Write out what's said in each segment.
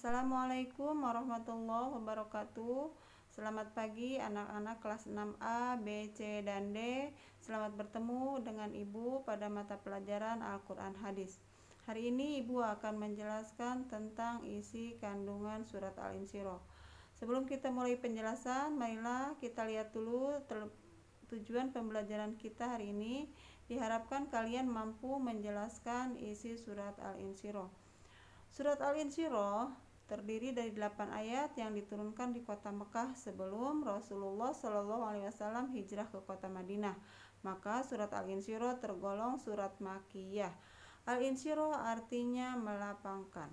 Assalamualaikum warahmatullahi wabarakatuh. Selamat pagi anak-anak kelas 6A, B, C, dan D. Selamat bertemu dengan Ibu pada mata pelajaran Al-Quran Hadis. Hari ini Ibu akan menjelaskan tentang isi kandungan surat Al-Insyirah. Sebelum kita mulai penjelasan, marilah kita lihat dulu tujuan pembelajaran kita hari ini. Diharapkan kalian mampu menjelaskan isi surat Al-Insyirah. Surat Al-Insyirah terdiri dari 8 ayat yang diturunkan di kota Mekah sebelum Rasulullah SAW hijrah ke kota Madinah. Maka surat Al-Insyirah tergolong surat Makkiyah. Al-Insyirah artinya melapangkan.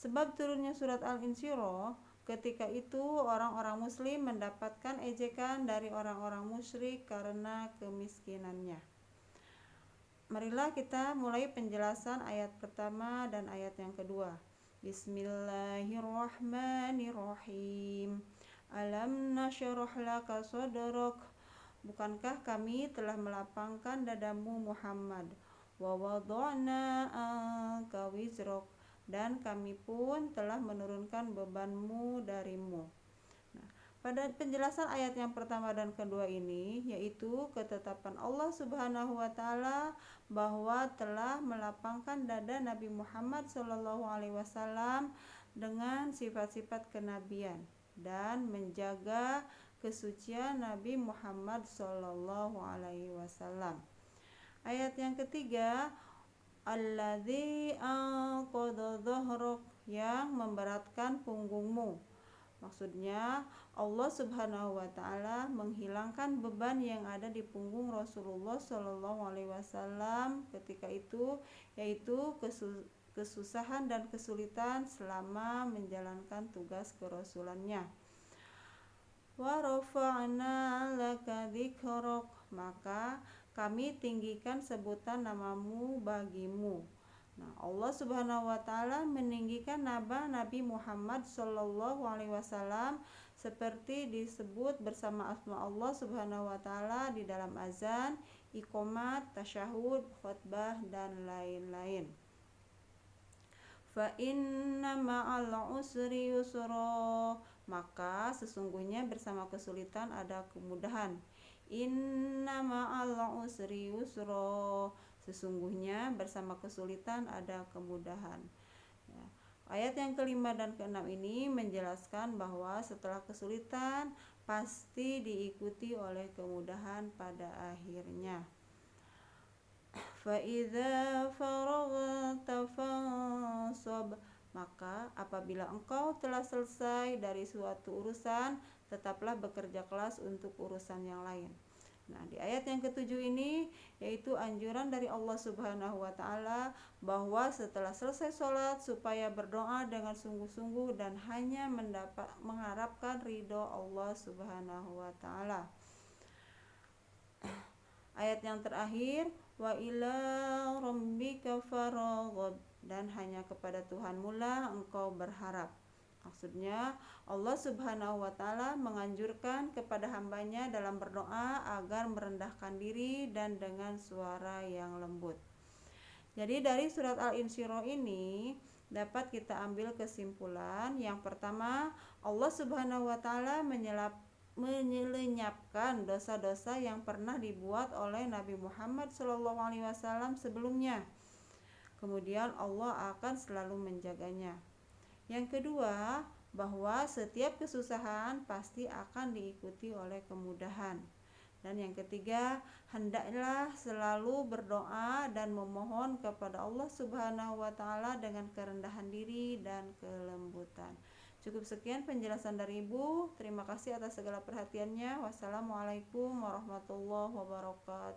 Sebab turunnya surat Al-Insyirah, ketika itu orang-orang muslim mendapatkan ejekan dari orang-orang musyrik karena kemiskinannya. Marilah kita mulai penjelasan ayat pertama dan ayat yang kedua. Bismillahirrahmanirrahim. Alam nasyrah laka sadrak. Bukankah kami telah melapangkan dadamu Muhammad? Wa wada'na anka wizrak. Dan kami pun telah menurunkan bebanmu darimu. Pada penjelasan ayat yang pertama dan kedua ini, yaitu ketetapan Allah Subhanahu wa Ta'ala bahwa telah melapangkan dada Nabi Muhammad SAW dengan sifat-sifat kenabian dan menjaga kesucian Nabi Muhammad SAW. Ayat yang ketiga, alladzi anqadha dhahrak, yang memberatkan punggungmu. Maksudnya Allah Subhanahu wa Ta'ala menghilangkan beban yang ada di punggung Rasulullah SAW ketika itu, yaitu kesusahan dan kesulitan selama menjalankan tugas kerasulannya. Wa rafa'na laka dzikrak, maka kami tinggikan sebutan namamu bagimu. Allah Subhanahu wa Ta'ala meninggikan nama Nabi Muhammad SAW seperti disebut bersama asma Allah Subhanahu wa Ta'ala di dalam azan, iqomat, tasyahud, khutbah, dan lain-lain. Fa inna ma'al usri yusra, maka sesungguhnya bersama kesulitan ada kemudahan. Inna ma'al usri yusra, sesungguhnya bersama kesulitan ada kemudahan. Ayat yang kelima dan keenam ini menjelaskan bahwa setelah kesulitan pasti diikuti oleh kemudahan pada akhirnya. Fa idza faraghta fansab, maka apabila engkau telah selesai dari suatu urusan, tetaplah bekerja keras untuk urusan yang lain. Di ayat yang ketujuh ini yaitu anjuran dari Allah Subhanahu wa Ta'ala bahwa setelah selesai sholat supaya berdoa dengan sungguh-sungguh dan hanya mengharapkan ridho Allah Subhanahu wa Ta'ala. Ayat yang terakhir, wa ila rabbika farghab, dan hanya kepada Tuhanmu lah engkau berharap. Maksudnya Allah Subhanahu wa Ta'ala menganjurkan kepada hambanya dalam berdoa agar merendahkan diri dan dengan suara yang lembut. Jadi dari surat Al-Insyirah ini dapat kita ambil kesimpulan. Yang pertama, Allah Subhanahu wa Ta'ala menyelenyapkan dosa-dosa yang pernah dibuat oleh Nabi Muhammad SAW sebelumnya. Kemudian Allah akan selalu menjaganya. Yang kedua, bahwa setiap kesusahan pasti akan diikuti oleh kemudahan. Dan yang ketiga, hendaklah selalu berdoa dan memohon kepada Allah Subhanahu wa Ta'ala dengan kerendahan diri dan kelembutan. Cukup sekian penjelasan dari Ibu. Terima kasih atas segala perhatiannya. Wassalamualaikum warahmatullahi wabarakatuh.